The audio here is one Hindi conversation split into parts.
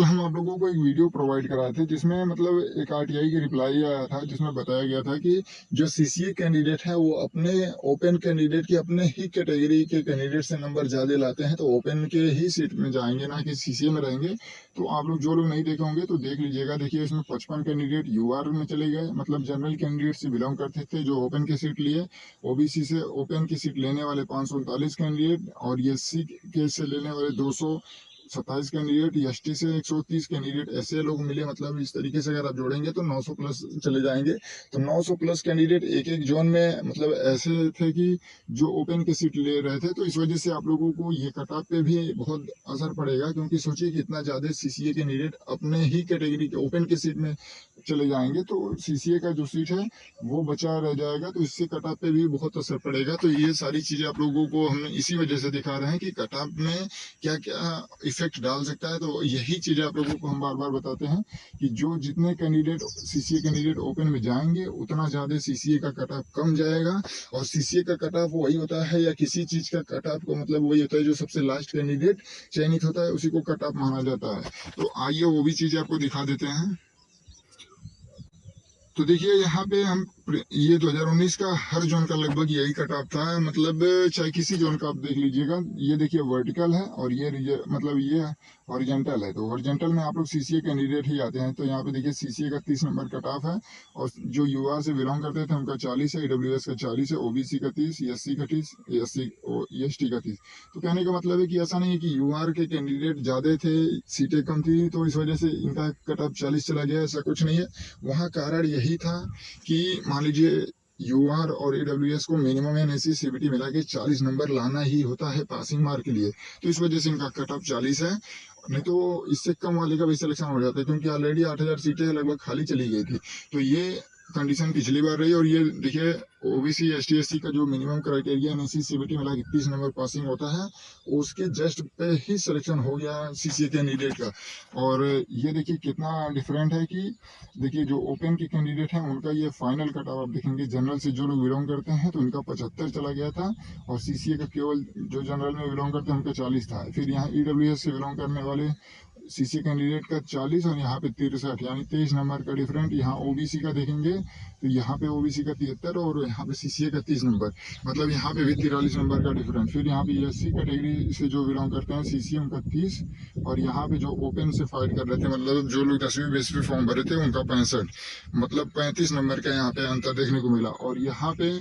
हम आप लोगों को एक वीडियो प्रोवाइड कराए थे जिसमें मतलब एक आरटीआई की रिप्लाई आया था जिसमें बताया गया था कि जो सीसीए कैंडिडेट है वो अपने ओपन कैंडिडेट की अपने ही कैटेगरी के कैंडिडेट से नंबर ज्यादा लाते हैं तो ओपन के ही सीट में जाएंगे, ना कि सीसीए में रहेंगे। तो आप लोग जो लोग नहीं देखे होंगे तो देख लीजिएगा। देखिए इसमें 55 कैंडिडेट यूआर में चले गए, मतलब जनरल कैंडिडेट से बिलोंग करते थे जो ओपन की सीट लिए। ओबीसी से ओपन की सीट लेने वाले 539 कैंडिडेट और एससी के से लेने वाले 227 कैंडिडेट, एसटी से 130 कैंडिडेट, ऐसे लोग मिले। मतलब इस तरीके से अगर आप जोड़ेंगे तो 900 प्लस चले जाएंगे। तो 900 प्लस कैंडिडेट एक एक जोन में मतलब ऐसे थे कि जो ओपन की सीट ले रहे थे। तो इस वजह से आप लोगों को ये कट ऑफ पे भी बहुत असर पड़ेगा, क्योंकि सोचिए कि इतना ज्यादा सीसीए कैंडिडेट अपने ही कैटेगरी के ओपन की सीट में चले जाएंगे तो सीसीए का जो सीट है वो बचा रह जाएगा। तो इससे कट ऑफ पे भी बहुत असर पड़ेगा। तो ये सारी चीजें आप लोगों को हम इसी वजह से दिखा रहे हैं कि कट ऑफ में क्या क्या इफेक्ट डाल सकता है। तो यही चीजें आप लोगों को हम बार बार बताते हैं कि जो जितने कैंडिडेट सीसीए कैंडिडेट ओपन में जाएंगे उतना ज्यादा सीसीए का कट ऑफ कम जाएगा। और सीसीए का कट ऑफ वही होता है, या किसी चीज का कट ऑफ को मतलब वही होता है जो सबसे लास्ट कैंडिडेट चयनित होता है उसी को कट ऑफ माना जाता है। तो आइए वो भी चीजें आपको दिखा देते हैं। तो देखिए यहाँ पे हम ये 2019 का हर जोन का लगभग यही कट ऑफ था। मतलब चाहे किसी जोन का आप देख लीजिएगा, ये देखिए वर्टिकल है और ये मतलब ये हॉरिजेंटल है। तो हॉरिजेंटल में आप लोग सीसीए कैंडिडेट ही आते हैं। तो यहाँ पे देखिए सीसीए का 30 नंबर कट ऑफ है और जो यूआर से बिलोंग करते थे उनका 40 है, ईडब्ल्यूएस का 40 है, ओबीसी का 30, एससी का 30, एसटी का 30। तो कहने का मतलब है कि ऐसा नहीं है कि यूआर के कैंडिडेट ज्यादा थे, सीटें कम थी तो इस वजह से इनका कट ऑफ 40 चला गया, ऐसा कुछ नहीं है। वहाँ कारण यही था कि मान लीजिए यूआर और ईडब्ल्यूएस को मिनिमम एनएससी सीबीटी मिला के 40 नंबर लाना ही होता है पासिंग मार्क के लिए। तो इस वजह से इनका कट ऑफ 40 है। नहीं तो इससे कम वाले का भी सिलेक्शन हो जाता है, क्योंकि ऑलरेडी 8,000 सीटें लगभग खाली चली गई थी। तो ये कंडीशन पिछली बार रही। और ये देखिए ओबीसी एसटी एससी का जो मिनिमम क्राइटेरिया एनएससी सीबीटी मिला के 30 नंबर पासिंग होता है, उसके जस्ट पे ही सिलेक्शन हो गया सीसीए कैंडिडेट का। और ये देखिए कितना डिफरेंट है कि देखिए जो ओपन के कैंडिडेट हैं उनका ये फाइनल कट ऑफ आप देखेंगे, जनरल से जो लोग बिलोंग करते हैं तो इनका 75 चला गया था और सीसीए का केवल जो जनरल में बिलोंग करते हैं उनका 40 था। फिर यहाँ ईडब्ल्यूएस से बिलोंग करने वाले सीसी कैंडिडेट का 40 और यहाँ पे 63, यानी 23 नंबर का डिफरेंट। यहाँ ओबीसी का देखेंगे तो यहाँ पे ओबीसी का 73 और यहाँ पे सीसीए का 30 नंबर, मतलब यहाँ पे भी 43 नंबर का डिफरेंट। फिर यहाँ पे एससी कैटेगरी से जो बिलोंग करते हैं सीसीए उनका 30 और यहाँ पे जो ओपन से फाइट कर रहे थे मतलब जो लोग 10वीं 20वीं फॉर्म भरे थे उनका 65, मतलब 35 नंबर का यहाँ पे अंतर देखने को मिला। और यहाँ पे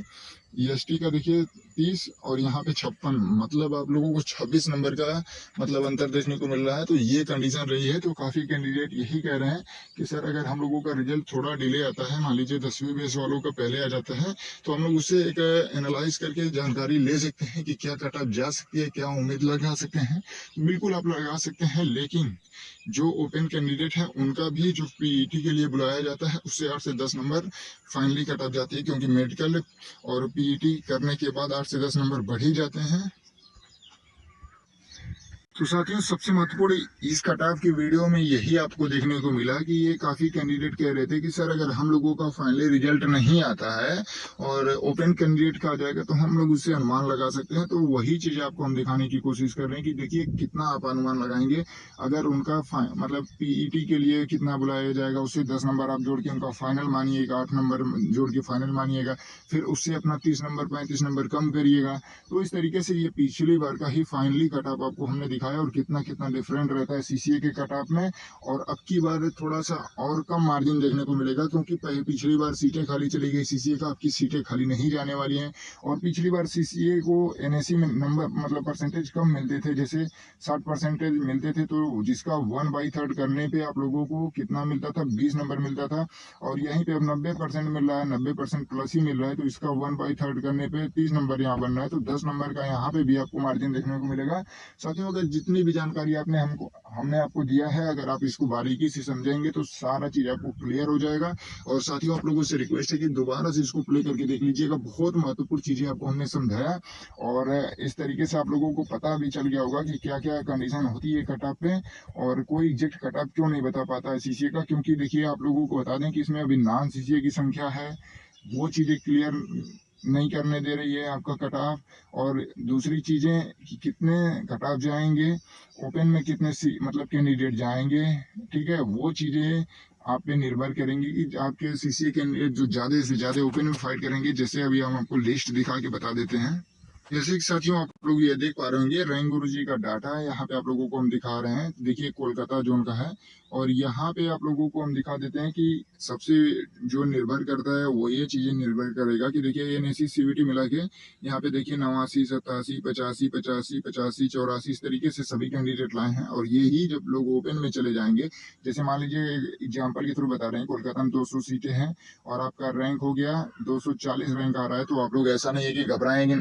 ईएसटी का देखिए 30 और यहाँ पे 56, मतलब आप लोगों को 26 नंबर का मतलब अंतर देखने को मिल रहा है। तो ये कंडीशन रही है। तो काफी कैंडिडेट यही कह रहे हैं कि सर अगर हम लोगों का रिजल्ट थोड़ा डिले आता है, मान लीजिए 10वीं बेस वालों का पहले आ जाता है, तो हम लोग उससे एक एनालाइज करके जानकारी ले सकते हैं कि क्या कट ऑफ जा सकती है, क्या उम्मीद लगा सकते हैं। बिल्कुल आप लगा सकते हैं, लेकिन जो ओपन कैंडिडेट है उनका भी जो पीईटी के लिए बुलाया जाता है उससे 8 से 10 नंबर फाइनली कट ऑफ जाती है, क्योंकि मेडिकल और पीईटी करने के बाद 8 से 10 नंबर बढ़ ही जाते हैं। तो साथियों सबसे महत्वपूर्ण इस कटाव की वीडियो में यही आपको देखने को मिला कि ये काफी कैंडिडेट कह रहे थे कि सर अगर हम लोगों का फाइनली रिजल्ट नहीं आता है और ओपन कैंडिडेट का आ जाएगा तो हम लोग उससे अनुमान लगा सकते हैं। तो वही चीज आपको हम दिखाने की कोशिश कर रहे हैं कि देखिए कितना आप अनुमान लगाएंगे। अगर उनका मतलब पीईटी के लिए कितना बुलाया जाएगा उससे 10 नंबर आप जोड़ के उनका फाइनल मानिएगा, 8 नंबर जोड़ के फाइनल मानिएगा, फिर उससे अपना 30 नंबर 35 नंबर कम करिएगा। तो इस तरीके से ये पिछली बार का ही फाइनली कट ऑफ आपको हमने दिखाया और कितना कितना डिफरेंट रहता है सीसीए के कट ऑफ में। और अब की बार थोड़ा सा और कम मार्जिन देखने को मिलेगा, क्योंकि पिछली बार सीटें खाली चली गई सीसीए का, आपकी सीटें खाली नहीं जाने वाली हैं। और पिछली बार सीसीए को एनएससी में नंबर मतलब परसेंटेज कम मिलते थे, जैसे 60% मिलते थे, तो जिसका 1/3 करने पे आप लोगों को कितना मिलता था, 20 नंबर मिलता था। और यहीं पे अब 90% मिल रहा है, 90% प्लस ही मिल रहा है। तो इसका 1/3 करने पे 30 नंबर यहाँ बन रहा है, तो 10 नंबर का यहाँ पे भी आपको मार्जिन देखने को मिलेगा। साथियों अगर जितनी भी जानकारी हमने आपको दिया है, अगर आप इसको बारीकी से समझेंगे तो सारा चीज आपको क्लियर हो जाएगा। और साथियों आप लोगों से रिक्वेस्ट है कि दोबारा से इसको प्ले करके देख लीजिएगा, बहुत महत्वपूर्ण चीजें आपको हमने समझाया। और इस तरीके से आप लोगों को पता भी चल गया होगा कि क्या क्या कंडीशन होती है कट ऑफ पे, और कोई एग्जैक्ट कट ऑफ क्यों नहीं बता पाता है सीसीए का। क्योंकि देखिए आप लोगों को बता दें कि इसमें अभी नॉन सीसीए की संख्या है, वो चीजें क्लियर नहीं करने दे रही है आपका कट ऑफ। और दूसरी चीजें कि कितने कट ऑफ जाएंगे, ओपन में कितने मतलब कैंडिडेट जाएंगे, ठीक है, वो चीजें आप पे निर्भर करेंगी कि आपके सीसीए कैंडिडेट जो ज्यादा से ज्यादा ओपन में फाइट करेंगे। जैसे अभी हम आपको लिस्ट दिखा के बता देते हैं। जैसे कि साथियों आप लोग ये देख पा रहे होंगे, रैंक गुरुजी का डाटा है, यहाँ पे आप लोगों को हम दिखा रहे हैं। देखिए कोलकाता जोन का है, और यहाँ पे आप लोगों को हम दिखा देते हैं कि सबसे जो निर्भर करता है वो ये चीजें निर्भर करेगा कि देखिए एनएससी सीवीटी मिला के यहाँ पे देखिए 89, 87, 85, 85, 85, 84 इस तरीके से सभी कैंडिडेट लाए हैं। और ये ही जब लोग ओपन में चले जाएंगे, जैसे मान लीजिए एग्जाम्पल के थ्रू बता रहे हैं, कोलकाता में 200 सीटें हैं और आपका रैंक हो गया 240 रैंक आ रहा है, तो आप लोग ऐसा नहीं है कि घबराएंगे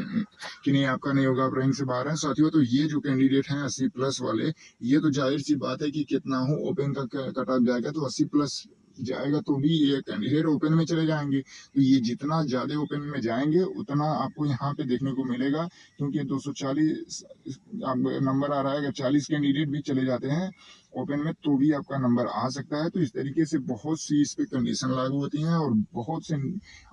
कि नहीं आपका नहीं होगा, आप रैंक से बाहर है। साथियों तो ये जो कैंडिडेट हैं 80 प्लस वाले, ये तो जाहिर सी बात है कि कितना हो ओपन का कट ऑफ जाएगा तो 80 प्लस जाएगा, तो भी ये कैंडिडेट ओपन में चले जाएंगे। तो ये जितना ज्यादा ओपन में जाएंगे उतना आपको यहाँ पे देखने को मिलेगा, क्योंकि 240 नंबर आ रहा है। अगर 40 कैंडिडेट भी चले जाते हैं ओपन में तो भी आपका नंबर आ सकता है। तो इस तरीके से बहुत सी इस पे कंडीशन लागू होती हैं और बहुत से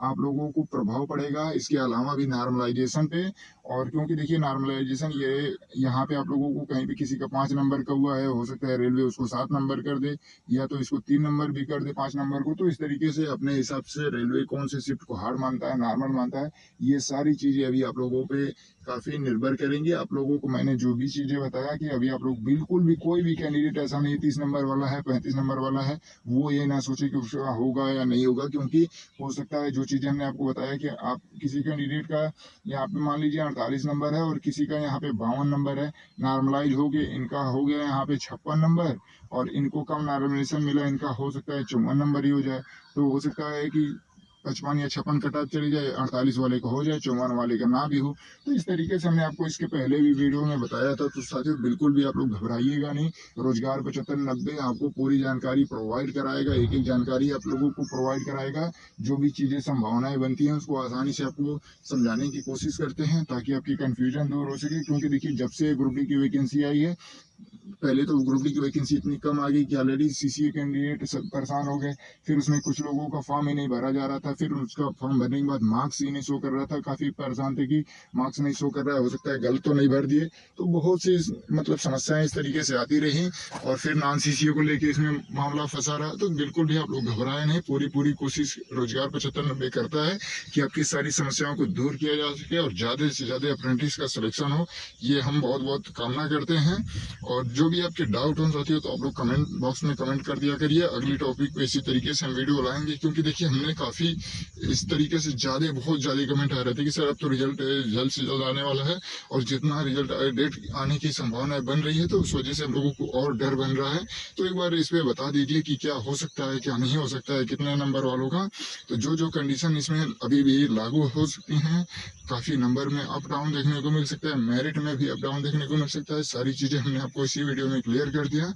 आप लोगों को प्रभाव पड़ेगा। इसके अलावा भी नॉर्मलाइजेशन पे, और क्योंकि देखिए नॉर्मलाइजेशन ये यहाँ पे आप लोगों को कहीं भी किसी का 5 नंबर का हुआ है, हो सकता है रेलवे उसको 7 नंबर कर दे, या तो इसको 3 नंबर भी कर दे 5 नंबर को। तो इस तरीके से अपने हिसाब से रेलवे कौन से शिफ्ट को हार्ड मानता है, नॉर्मल मानता है, ये सारी चीजें अभी आप लोगों पे काफी निर्भर करेंगे। आप लोगों को मैंने जो भी चीजें बताया कि अभी आप लोग बिल्कुल भी कोई भी कैंडिडेट ऐसा नहीं 30 नंबर वाला है 35 नंबर वाला है वो ये ना सोचे कि उसका होगा या नहीं होगा, क्योंकि हो सकता है जो चीजें हमने आपको बताया कि आप किसी कैंडिडेट का यहाँ पे मान लीजिए 48 नंबर है और किसी का यहाँ पे 52 नंबर है, नॉर्मलाइज हो गए, इनका हो गया यहाँ पे 56 नंबर, और इनको कम नॉर्मलाइजेशन मिला, इनका हो सकता है 54 नंबर ही हो जाए। तो हो सकता है कि 55 या 56 कट ऑफ चली जाए, 48 वाले का हो जाए, 54 वाले का ना भी हो। तो इस तरीके से हमने आपको इसके पहले भी वीडियो में बताया था। तो साथियों बिल्कुल भी आप लोग घबराइएगा नहीं, रोजगार 75-90 आपको पूरी जानकारी प्रोवाइड कराएगा, एक एक जानकारी आप लोगों को प्रोवाइड कराएगा। जो भी चीजें संभावनाएं बनती हैं उसको आसानी से आपको समझाने की कोशिश करते हैं ताकि आपकी कंफ्यूजन दूर हो सके। क्योंकि देखिए जब से ग्रुप डी की वैकेंसी आई है, पहले तो ग्रुप डी की वैकेंसी इतनी कम आ गई कि ऑलरेडी सीसीए कैंडिडेट सब परेशान हो गए। फिर उसमें कुछ लोगों का फॉर्म ही नहीं भरा जा रहा था, फिर उसका फॉर्म भरने के बाद मार्क्स ही नहीं शो कर रहा था, काफी परेशान थे कि मार्क्स नहीं शो कर रहा है, हो सकता है गलत तो नहीं भर दिए। तो बहुत सी मतलब समस्याएं इस तरीके से आती रही, और फिर नॉन सीसीए को लेके इसमें मामला फंसा रहा। तो बिल्कुल भी आप लोग घबराए नहीं, पूरी पूरी कोशिश रोजगार 75-90 करता है कि आपकी सारी समस्याओं को दूर किया जा सके और ज्यादा से ज्यादा अप्रेंटिस का सिलेक्शन हो, ये हम बहुत बहुत कामना करते हैं। और जो भी आपके डाउट हो साथियों तो आप लोग कमेंट बॉक्स में कमेंट कर दिया करिए, अगली टॉपिक पे इसी तरीके से हम वीडियो लाएंगे। क्योंकि देखिए हमने काफी इस तरीके से बहुत ज्यादा कमेंट आ रहे थे कि सर अब तो रिजल्ट जल्द से जल्द आने वाला है, और जितना रिजल्ट डेट आने की संभावनाएं बन रही है तो उस वजह से हम लोगों को और डर बन रहा है। तो एक बार इस पे बता दीजिए कि क्या हो सकता है क्या नहीं हो सकता है, कितने नंबर वालों का। तो जो जो कंडीशन इसमें अभी भी लागू हो सकती हैं, काफी नंबर में अप डाउन देखने को मिल सकता है, मेरिट में भी अप डाउन देखने को मिल सकता है, सारी चीजें हमने आपको इसी वीडियो में क्लियर कर दिया।